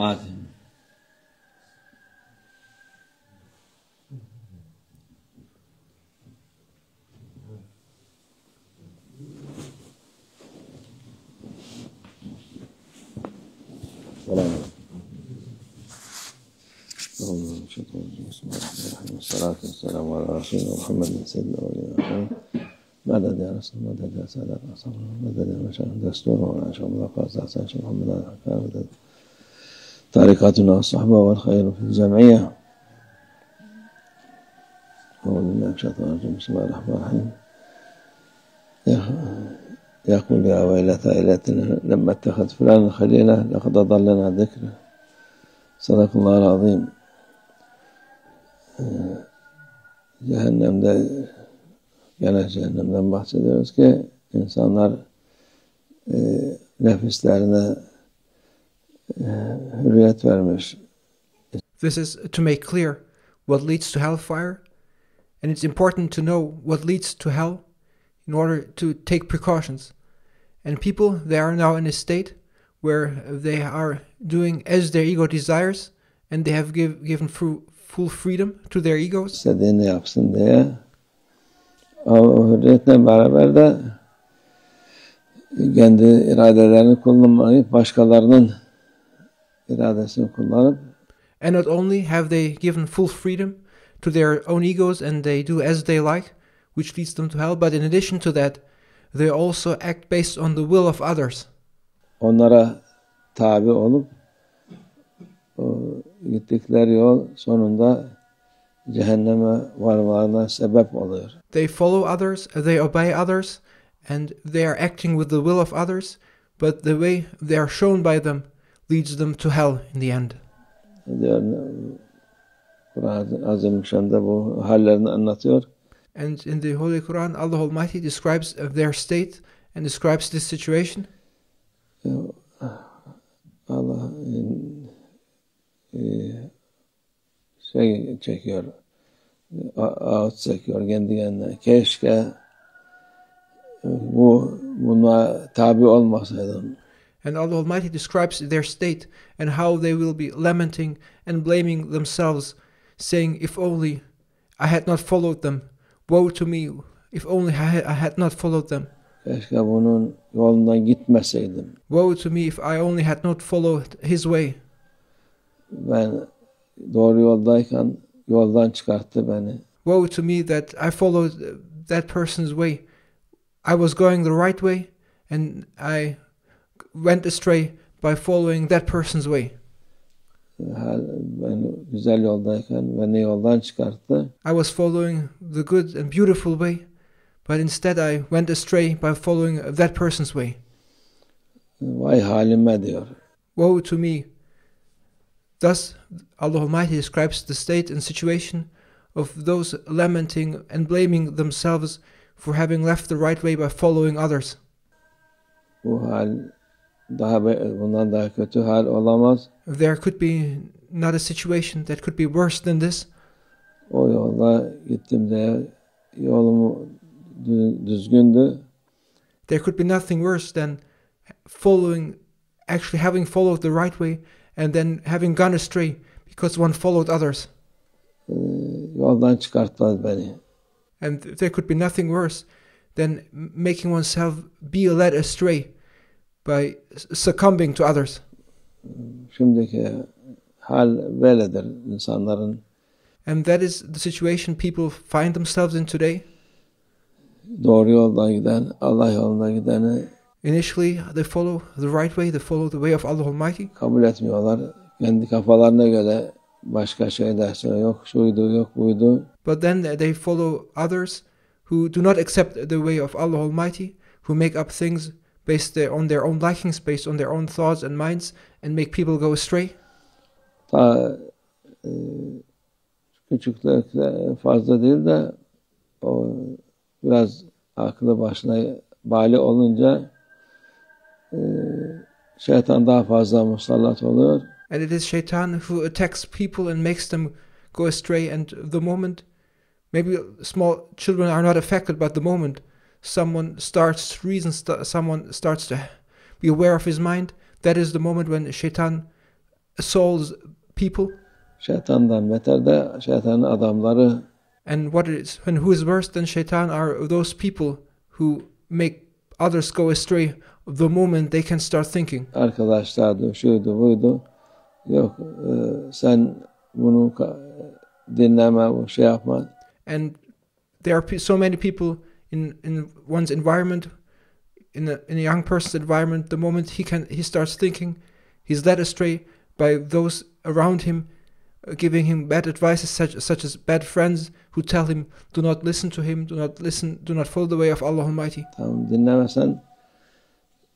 hadi. Selam. Salatu vesselamu ala Resulina Muhammedin seyyidil evvelin ve ahirin. Meded ya Resul, meded ya Sadat Asabı, meded ya Meşahın Destur ve Aşamına Fazla Sanşi Muhammed Hakkani meded. Tarikatuna ve sahba vel hayru fil cem'iyye. Bismillahirrahmanirrahim. يقول يا ويلتى إلتنا لما اتخذ فلان خليلا لقد أضلنا ذكره. صدق الله العظيم. Cehennemde, gene cehennemden bahsediyoruz ki insanlar nefislerine hürriyet vermiş. This is to make clear what leads to hellfire, and it's important to know what leads to hell in order to take precautions. And people, they are now in a state where they are doing as their ego desires, and they have given full freedom to their egos. İstediğini yapsın diye. O hürriyetle beraber de kendi iradelerini kullanmayıp başkalarının iradesini kullanıp, and not only have they given full freedom to their own egos and they do as they like, which leads them to hell, but in addition to that, they also act based on the will of others. Onlara tabi olup gittikleri yol sonunda cehenneme varmalarına sebep oluyor. They follow others, they obey others, and they are acting with the will of others, but the way they are shown by them leads them to hell in the end. Kur'an-ı Azimüşşan'da bu hallerini anlatıyor. And in the Holy Quran, Allah Almighty describes their state and describes this situation. Allah şey çekiyor, ağıt çekiyor kendi kendine. Keşke buna tabi olmasaydım. And Allah Almighty describes their state and how they will be lamenting and blaming themselves, saying, if only I had not followed them. Woe to me, if only I had not followed them. Keşke bunun yolundan gitmeseydim. Woe to me if I only had not followed his way. Ben doğru yoldayken yoldan çıkarttı beni. Woe to me that I followed that person's way. I was going the right way and I went astray by following that person's way. Ben güzel yoldayken beni yoldan çıkarttı. I was following the good and beautiful way, but instead I went astray by following that person's way. Vay halime diyor. Woe to me. Thus, Allah Almighty describes the state and situation of those lamenting and blaming themselves for having left the right way by following others. Bu hal bundan daha kötü hal olamaz. There could be not a situation that could be worse than this. O yolda gittim de yolumu düzgündü. There could be nothing worse than actually having followed the right way and then having gone astray because one followed others. Yoldan çıkartmaz beni. And there could be nothing worse than making oneself be led astray by succumbing to others. Şimdiki hal böyledir insanların. And that is the situation people find themselves in today. Doğru yoldan giden, Allah yoluna gideni initially they follow the right way, they follow the way of Allah Almighty. Kabul etmiyorlar. Kendi kafalarına göre başka şeyler söylüyor. Yok şuydu, yok buydu. But then they follow others who do not accept the way of Allah Almighty, who make up things based on their own likings, based on their own thoughts and minds, and make people go astray. Ta küçükler fazla değil de o biraz aklı başına bali olunca şeytan daha fazla musallat oluyor. And it is Shaitan who attacks people and makes them go astray, and the moment, maybe small children are not affected, but the moment someone starts to reason, someone starts to be aware of his mind, that is the moment when Shaitan Saul's people, Şeytandan beter de şeytanın adamları, and who is worse than Shaitan are those people who make others go astray the moment they can start thinking. arkadaşlardı, şuydu buydu. Yok sen bunu dinleme, bu şey yapma. And there are so many people in one's environment, in a young person's environment. The moment he starts thinking, he's led astray by those around him, giving him bad advices, such as bad friends who tell him, do not listen to him, do not follow the way of Allah Almighty. Tamam, dinlemesen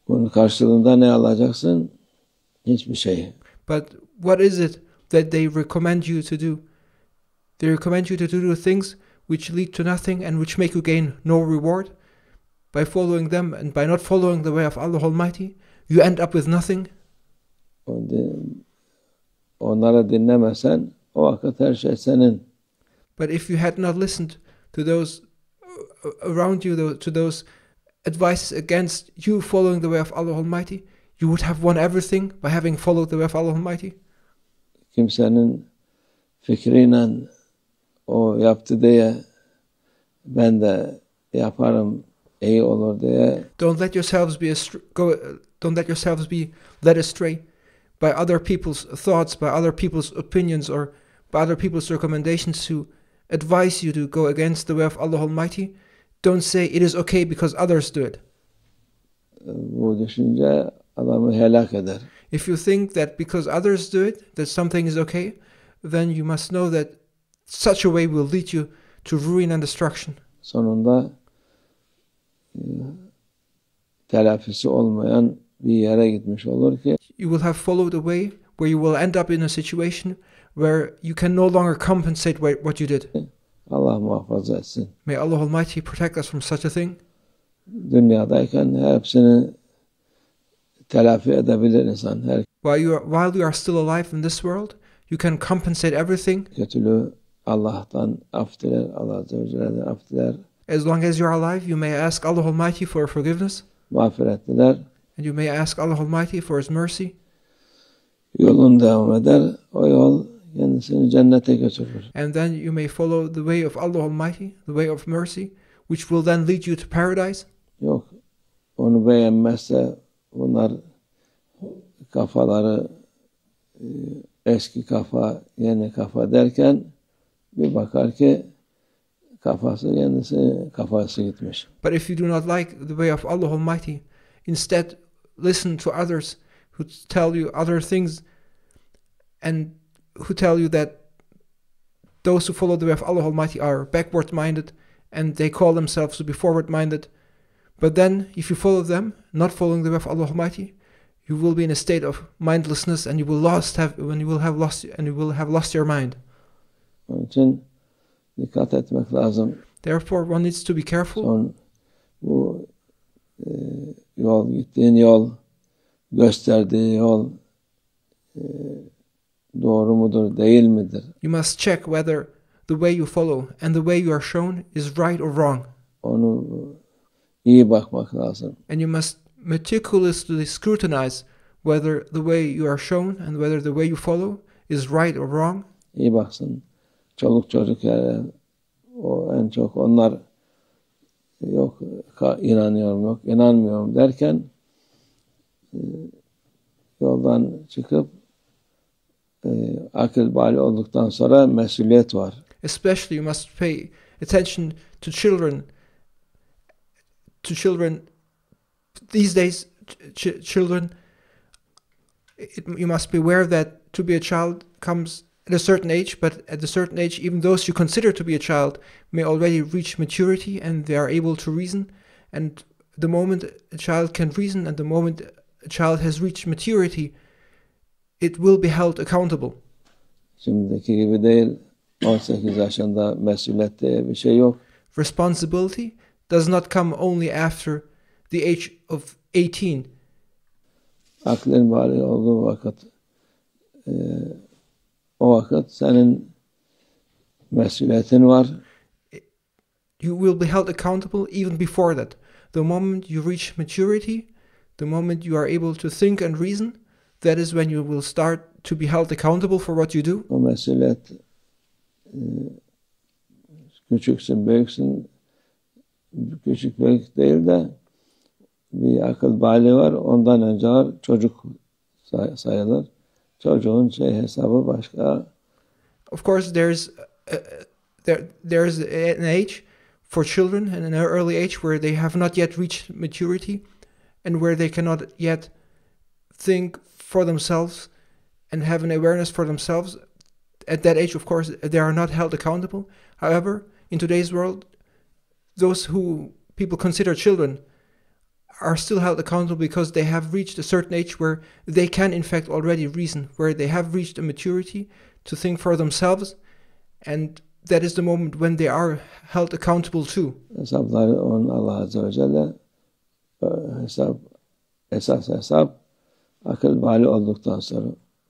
bunun karşılığında ne alacaksın? Hiçbir şey. But what is it that they recommend you to do? They recommend you to do things which lead to nothing and which make you gain no reward. By following them and by not following the way of Allah Almighty, you end up with nothing. Onlara dinlemesen o vakit her şey senin. But if you had not listened to those around you, to those advices against you following the way of Allah Almighty, you would have won everything by having followed the way of Allah Almighty. Kimsenin fikriyle o yaptı diye ben de yaparım, iyi olur diye. Don't let yourselves be led astray by other people's thoughts, by other people's opinions, or by other people's recommendations to advise you to go against the way of Allah Almighty. Don't say it is okay because others do it. Bu düşünce adamı helak eder. If you think that because others do it, that something is okay, then you must know that such a way will lead you to ruin and destruction. Sonunda telafisi olmayan bir yere gitmiş olur ki you will have followed a way where you will end up in a situation where you can no longer compensate what you did. Allah muhafaza etsin. May Allah Almighty protect us from such a thing. Dünyadayken hepsini telafi edebilir insan. While you are still alive in this world, you can compensate everything. Kötülüğü Allah'tan af diler, Allah Azze ve Celle'den af diler. As long as you are alive, you may ask Allah Almighty for forgiveness. Mağfiret diler. And you may ask Allah Almighty for His mercy. Yolun devam eder. O yol kendisini cennete götürür. And then you may follow the way of Allah Almighty, the way of mercy, which will then lead you to paradise. Yok, onu beğenmezse bunlar kafaları eski kafa, yeni kafa derken bir bakar ki kafası gitmiş. But if you do not like the way of Allah Almighty, instead listen to others who tell you other things and who tell you that those who follow the way of Allah Almighty are backward-minded and they call themselves to be forward-minded. But then, if you follow them, not following the way of Allah Almighty, you will be in a state of mindlessness and you will have lost your mind. Onun için dikkat etmek lazım. Therefore, one needs to be careful. Bu gittiğin yol, gösterdiği yol doğru mudur, değil midir? You must check whether the way you follow and the way you are shown is right or wrong. Onu iyi bakmak lazım. And you must meticulously scrutinize whether the way you are shown and whether the way you follow is right or wrong. İyi baksın. Çoluk çocuk o en çok onlar yok inanıyorum, yok inanmıyorum derken yoldan çıkıp akıl bali olduktan sonra mesuliyet var. Especially you must pay attention to children. These days, children, you must be aware that to be a child comes at a certain age, but at a certain age, even those you consider to be a child may already reach maturity and they are able to reason. And the moment a child can reason and the moment a child has reached maturity, it will be held accountable. Şimdiki gibi değil, 18 yaşında mesuliyet diye bir şey yok. Responsibility does not come only after the age of 18. Aklın bali olduğu vakit o vakit senin mesuliyetin var. You will be held accountable even before that. The moment you reach maturity, the moment you are able to think and reason, that is when you will start to be held accountable for what you do. O mesuliyet küçüksün, büyüksün, küçük büyük değil de bir akıl bali var. Ondan önce var. Çocuk sayılır. Çocuğun hesabı başka. Of course, there's an age for children and an early age where they have not yet reached maturity and where they cannot yet think for themselves and have an awareness for themselves. At that age, of course, they are not held accountable. However, in today's world, those who people consider children are still held accountable because they have reached a certain age where they can in fact already reason, where they have reached a maturity to think for themselves, and that is the moment when they are held accountable too. Hesapları onun Allah Azze ve Celle esas hesap akıl bali olduktan sonra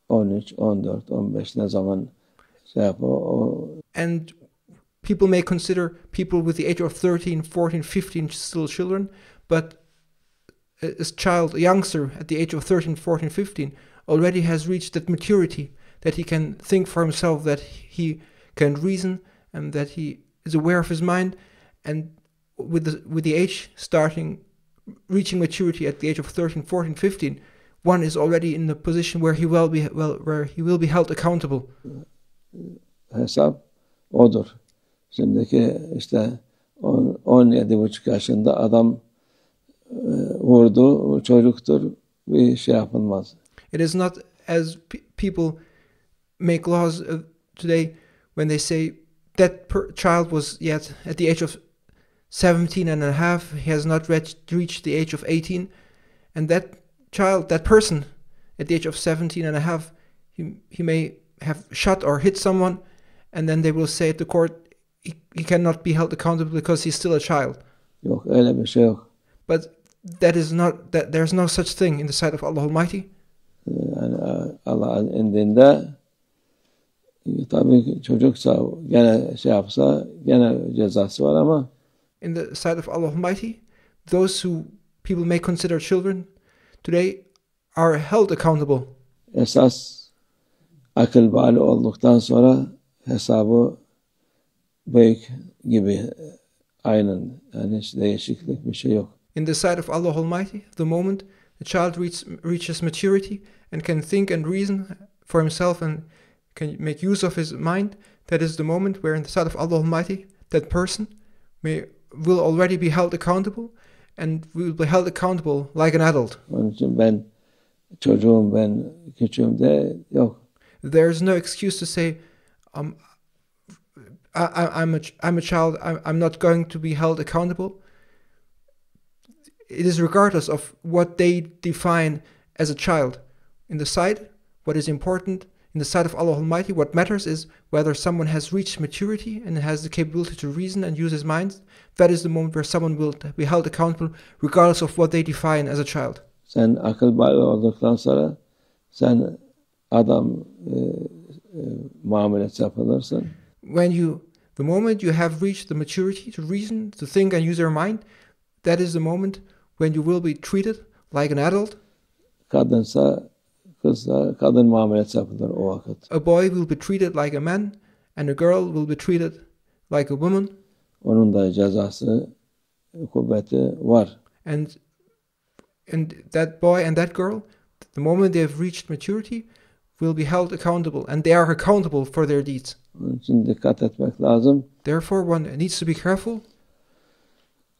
13, 14, 15 ne zaman And people may consider people with the age of 13, 14, 15 still children, but a youngster at the age of 13, 14, 15 already has reached that maturity that he can think for himself, that he can reason, and that he is aware of his mind. And with the age reaching maturity at the age of 13, 14, 15, one is already in the position where he will be held accountable. Hesap odur. Şimdiki işte 17,5 yaşında adam vurdu, çocuktur, bir yapılmaz. It is not as people make laws today when they say that child was yet at the age of 17 and a half, he has not reached the age of 18, and that person at the age of 17 and a half, he may have shot or hit someone, and then they will say at the court he cannot be held accountable because he's still a child. Yok, öyle bir şey yok. But there's no such thing in the sight of Allah Almighty. Yani Allah'ın indinde tabii çocuksa gene yapsa gene cezası var ama in the sight of Allah Almighty, those who people may consider children today are held accountable. Esas akıl bali olduktan sonra hesabı büyük gibi aynen, yani hiç değişiklik bir şey yok. In the sight of Allah Almighty, the moment the child reaches maturity and can think and reason for himself and can make use of his mind, that is the moment where in the sight of Allah Almighty, that person will already be held accountable and will be held accountable like an adult. Onun için ben çocuğum, ben küçüğüm de yok. There's no excuse to say, I'm a child, I'm not going to be held accountable. It is regardless of what they define as a child. In the sight, what is important, in the sight of Allah Almighty, what matters is whether someone has reached maturity and has the capability to reason and use his mind. That is the moment where someone will be held accountable regardless of what they define as a child. Sen akıl bali olduktan sonra sen adam muamelesi yapılırsın. The moment you have reached the maturity to reason, to think and use your mind, that is the moment when you will be treated like an adult. Kadınsa kızsa kadın muamelesi yapılır o vakit. A boy will be treated like a man and a girl will be treated like a woman. Onun da cezası, kuvveti var. And that boy and that girl, the moment they have reached maturity, will be held accountable, and they are accountable for their deeds. Onun için dikkat etmek lazım. Therefore, one needs to be careful.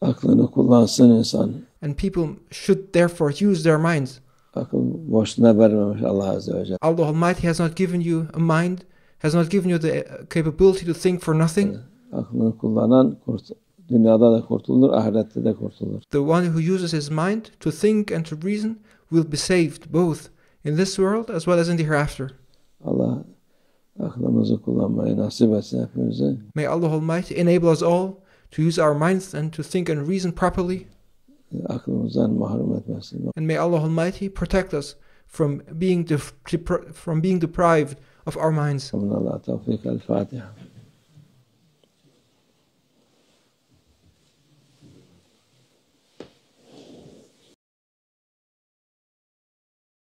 Aklını kullansın insan. And people should therefore use their minds. Akıl boşuna vermemiş Allah Azze ve Celle. Allah Almighty has not given you a mind, has not given you the capability to think for nothing. Aklını kullanan dünyada da kurtulur, ahirette de kurtulur. The one who uses his mind to think and to reason will be saved both in this world as well as in the hereafter. Allah aklımızı kullanmayı nasip etsin hepimize. May Allah Almighty enable us all to use our minds and to think and reason properly. Aklımızdan mahrum etmesin. And may Allah Almighty protect us from being deprived of our minds. Allah tevfik. El-Fatiha.